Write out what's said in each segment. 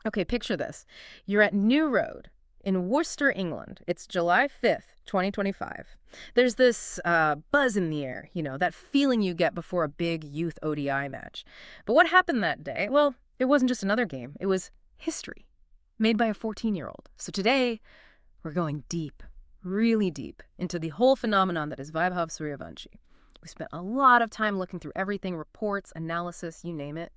Okay, picture this. You're at New Road in Worcester, England. It's July 5th, 2025. There's this buzz in the air, that feeling you get before a big youth ODI match. But what happened that day? Well, it wasn't just another game. It was history, made by a 14-year-old. So today, we're going deep, really deep, into the whole phenomenon that is Vaibhav Suryavanshi. We spent a lot of time looking through everything, reports, analysis, you name it.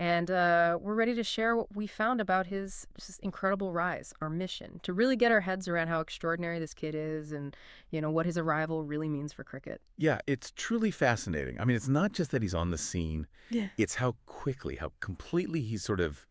And we're ready to share what we found about his just incredible rise, our mission, to really get our heads around how extraordinary this kid is and, what his arrival really means for cricket. Yeah, it's truly fascinating. I mean, it's not just that he's on the scene. Yeah. It's how quickly, how completely he's sort of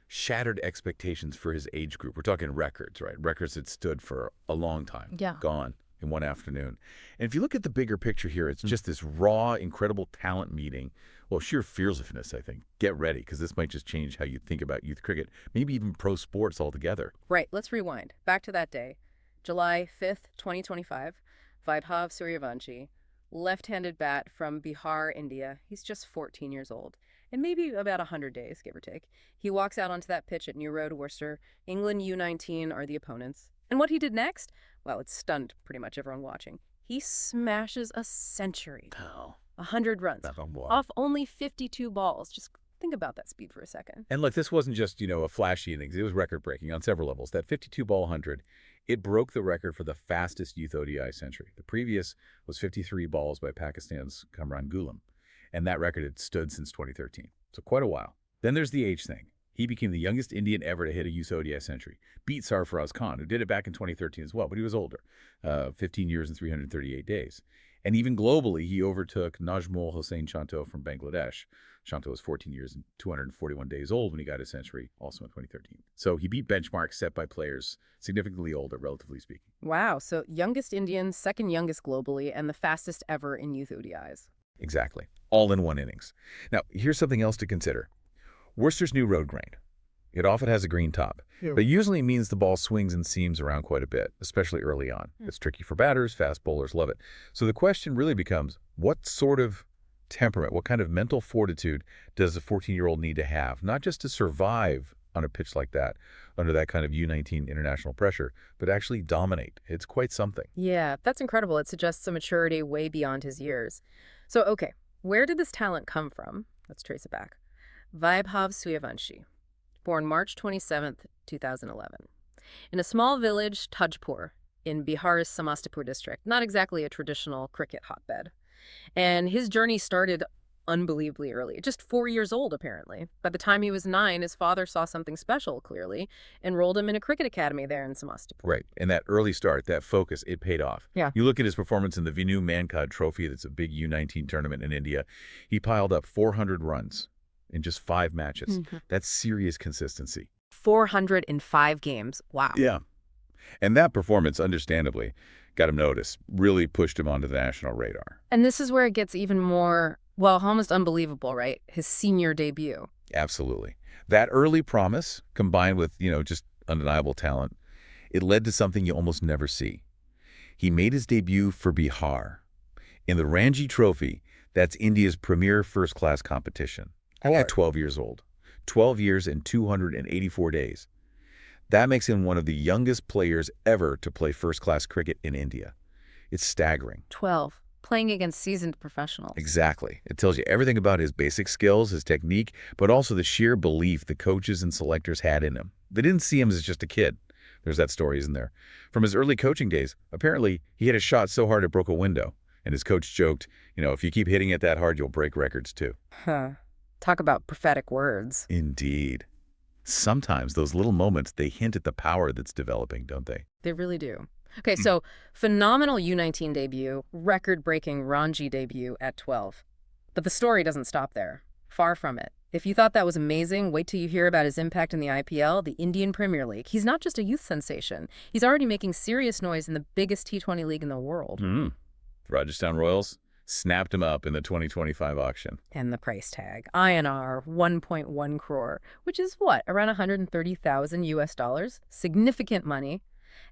shattered expectations for his age group. We're talking records, right? Records that stood for a long time. Yeah. Gone in one afternoon. And if you look at the bigger picture here, it's just this raw, incredible talent meeting. Well, sheer fearlessness, I think. Get ready, because this might just change how you think about youth cricket, maybe even pro sports altogether. Right. Let's rewind. Back to that day. July 5th, 2025. Vaibhav Suryavanshi, left-handed bat from Bihar, India. He's just 14 years old. And maybe about 100 days, give or take. He walks out onto that pitch at New Road, Worcester. England U19 are the opponents. And what he did next? Well, it stunned pretty much everyone watching. He smashes a century. Oh. 100 runs. Off only 52 balls. Just think about that speed for a second. And look, this wasn't just, a flashy innings. It was record-breaking on several levels. That 52-ball 100, it broke the record for the fastest youth ODI century. The previous was 53 balls by Pakistan's Kamran Gulam. And that record had stood since 2013. So quite a while. Then there's the age thing. He became the youngest Indian ever to hit a youth ODI century. Beat Sarfaraz Khan, who did it back in 2013 as well, but he was older. 15 years and 338 days. And even globally, he overtook Najmul Hossain Shanto from Bangladesh. Shanto was 14 years and 241 days old when he got his century, also in 2013. So he beat benchmarks set by players significantly older, relatively speaking. Wow. So youngest Indian, second youngest globally, and the fastest ever in youth ODIs. Exactly. All in one innings. Now, here's something else to consider. Worcester's new road grain. It often has a green top, but usually means the ball swings and seams around quite a bit, especially early on. It's tricky for batters, fast bowlers love it. So the question really becomes, what sort of temperament, what kind of mental fortitude does a 14-year-old need to have, not just to survive on a pitch like that, under that kind of U19 international pressure, but actually dominate? It's quite something. Yeah, that's incredible. It suggests a maturity way beyond his years. So, okay, where did this talent come from? Let's trace it back. Vaibhav Suryavanshi, born March 27th, 2011, in a small village, Tajpur, in Bihar's Samastipur district. Not exactly a traditional cricket hotbed. And his journey started unbelievably early, just 4 years old, apparently. By the time he was 9, his father saw something special, clearly, enrolled him in a cricket academy there in Samastipur. Right. And that early start, that focus, it paid off. Yeah. You look at his performance in the Vinu Mankad Trophy, that's a big U19 tournament in India. He piled up 400 runs in just 5 matches. That's serious consistency. 405 games. Wow. Yeah. And that performance, understandably, got him noticed, really pushed him onto the national radar. And this is where it gets even more, well, almost unbelievable, right? His senior debut. Absolutely. That early promise, combined with, just undeniable talent, it led to something you almost never see. He made his debut for Bihar in the Ranji Trophy. That's India's premier first-class competition. At 12 years old. 12 years and 284 days. That makes him one of the youngest players ever to play first-class cricket in India. It's staggering. 12. Playing against seasoned professionals. Exactly. It tells you everything about his basic skills, his technique, but also the sheer belief the coaches and selectors had in him. They didn't see him as just a kid. There's that story, isn't there? From his early coaching days, apparently he hit a shot so hard it broke a window. And his coach joked, if you keep hitting it that hard, you'll break records too. Huh. Talk about prophetic words. Indeed. Sometimes those little moments, they hint at the power that's developing, don't they? They really do. Okay, so phenomenal U19 debut, record-breaking Ranji debut at 12. But the story doesn't stop there. Far from it. If you thought that was amazing, wait till you hear about his impact in the IPL, the Indian Premier League. He's not just a youth sensation. He's already making serious noise in the biggest T20 league in the world. Rajasthan Royals snapped him up in the 2025 auction. And the price tag, INR 1.1 crore, which is what, around 130,000 US dollars? Significant money.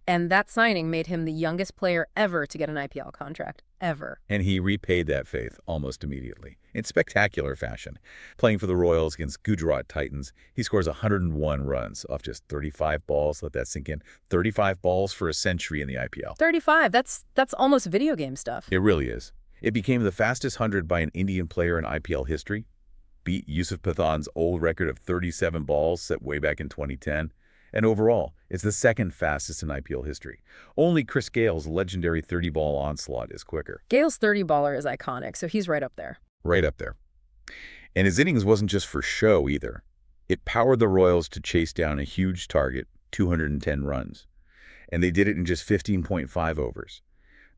And that signing made him the youngest player ever to get an IPL contract, ever. And he repaid that faith almost immediately, in spectacular fashion. Playing for the Royals against Gujarat Titans, he scores 101 runs off just 35 balls. Let that sink in. 35 balls for a century in the IPL. 35, that's almost video game stuff. It really is. It became the fastest 100 by an Indian player in IPL history, beat Yusuf Pathan's old record of 37 balls set way back in 2010. And overall, it's the second fastest in IPL history. Only Chris Gale's legendary 30-ball onslaught is quicker. Gale's 30-baller is iconic, so he's right up there. Right up there. And his innings wasn't just for show either. It powered the Royals to chase down a huge target, 210 runs. And they did it in just 15.5 overs.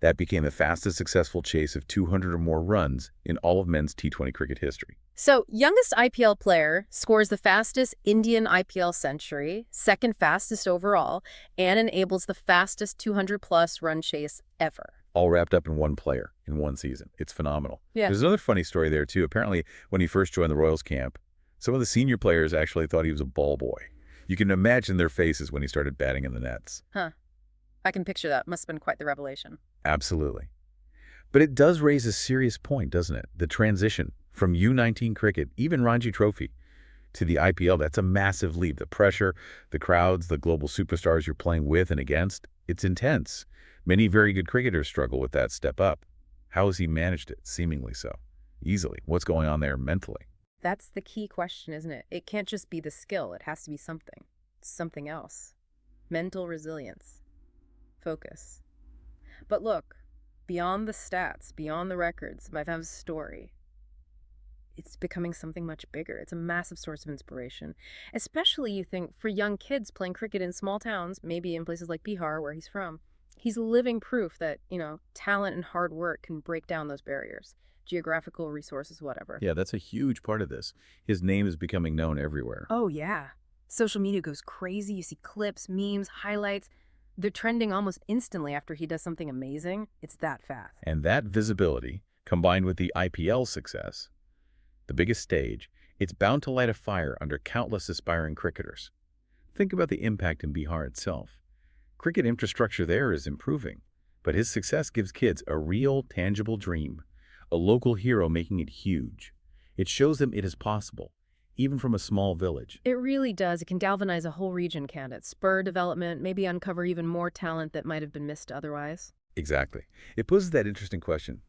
That became the fastest successful chase of 200 or more runs in all of men's T20 cricket history. So, youngest IPL player scores the fastest Indian IPL century, second fastest overall, and enables the fastest 200-plus run chase ever. All wrapped up in one player in one season. It's phenomenal. Yeah. There's another funny story there, too. Apparently, when he first joined the Royals camp, some of the senior players actually thought he was a ball boy. You can imagine their faces when he started batting in the nets. Huh. I can picture that. Must have been quite the revelation. Absolutely. But it does raise a serious point, doesn't it? The transition from U19 cricket, even Ranji Trophy, to the IPL, that's a massive leap. The pressure, the crowds, the global superstars you're playing with and against, it's intense. Many very good cricketers struggle with that step up. How has he managed it, seemingly so? Easily. What's going on there mentally? That's the key question, isn't it? It can't just be the skill. It has to be something else. Mental resilience. Focus. But look, beyond the stats, beyond the records, Vaibhav's story, it's becoming something much bigger. It's a massive source of inspiration, especially, you think, for young kids playing cricket in small towns, maybe in places like Bihar, where he's from. He's living proof that, talent and hard work can break down those barriers, geographical resources, whatever. Yeah, that's a huge part of this. His name is becoming known everywhere. Oh, yeah. Social media goes crazy. You see clips, memes, highlights. They're trending almost instantly after he does something amazing. It's that fast. And that visibility, combined with the IPL success, the biggest stage, it's bound to light a fire under countless aspiring cricketers. Think about the impact in Bihar itself. Cricket infrastructure there is improving, but his success gives kids a real, tangible dream, a local hero making it huge. It shows them it is possible, even from a small village. It really does. It can galvanize a whole region, can't it? Spur development, maybe uncover even more talent that might have been missed otherwise. Exactly. It poses that interesting question.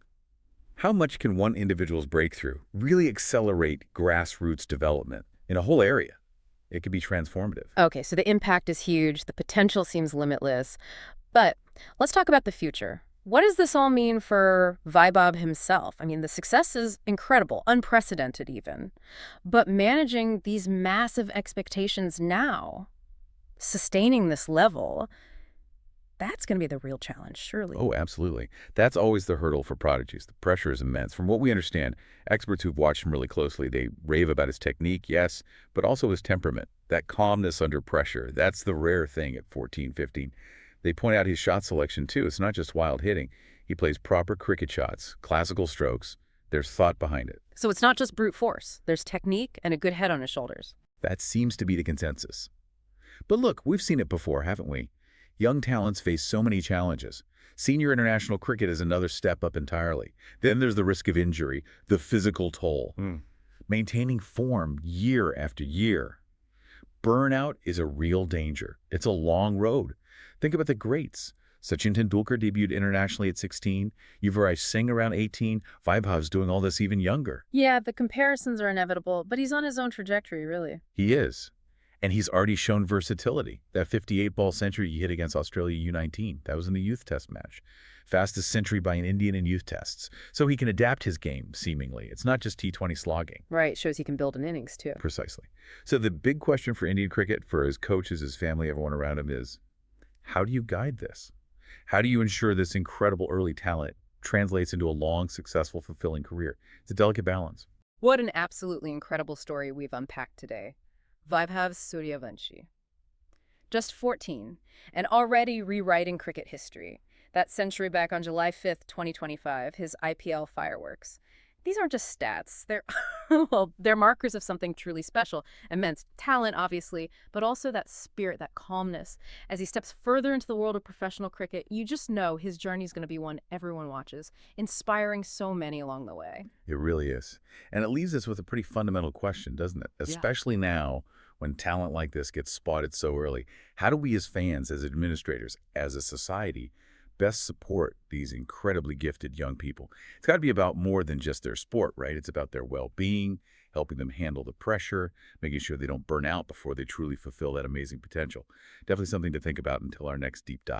How much can one individual's breakthrough really accelerate grassroots development in a whole area? It could be transformative. Okay, so the impact is huge. The potential seems limitless. But let's talk about the future. What does this all mean for Vaibhav himself? I mean, the success is incredible, unprecedented even. But managing these massive expectations now, sustaining this level, that's going to be the real challenge, surely. Oh, absolutely. That's always the hurdle for prodigies. The pressure is immense. From what we understand, experts who've watched him really closely, they rave about his technique, yes, but also his temperament, that calmness under pressure. That's the rare thing at 14, 15. They point out his shot selection, too. It's not just wild hitting. He plays proper cricket shots, classical strokes. There's thought behind it. So it's not just brute force. There's technique and a good head on his shoulders. That seems to be the consensus. But look, we've seen it before, haven't we? Young talents face so many challenges. Senior international cricket is another step up entirely. Then there's the risk of injury, the physical toll. Maintaining form year after year. Burnout is a real danger. It's a long road. Think about the greats. Sachin Tendulkar debuted internationally at 16. Yuvraj Singh around 18. Vaibhav's doing all this even younger. Yeah, the comparisons are inevitable, but he's on his own trajectory, really. He is. And he's already shown versatility. That 58-ball century he hit against Australia U19, that was in the youth test match. Fastest century by an Indian in youth tests. So he can adapt his game, seemingly. It's not just T20 slogging. Right, shows he can build an innings, too. Precisely. So the big question for Indian cricket, for his coaches, his family, everyone around him is, how do you guide this? How do you ensure this incredible early talent translates into a long, successful, fulfilling career? It's a delicate balance. What an absolutely incredible story we've unpacked today. Vaibhav Suryavanshi. Just 14, and already rewriting cricket history. That century back on July 5th, 2025, his IPL fireworks. These aren't just stats. They're well, they're markers of something truly special. Immense talent, obviously, but also that spirit, that calmness. As he steps further into the world of professional cricket, you just know his journey is going to be one everyone watches, inspiring so many along the way. It really is. And it leaves us with a pretty fundamental question, doesn't it? Yeah. Especially now when talent like this gets spotted so early. How do we as fans, as administrators, as a society, best support these incredibly gifted young people? It's got to be about more than just their sport, right? It's about their well-being, helping them handle the pressure, making sure they don't burn out before they truly fulfill that amazing potential. Definitely something to think about until our next deep dive.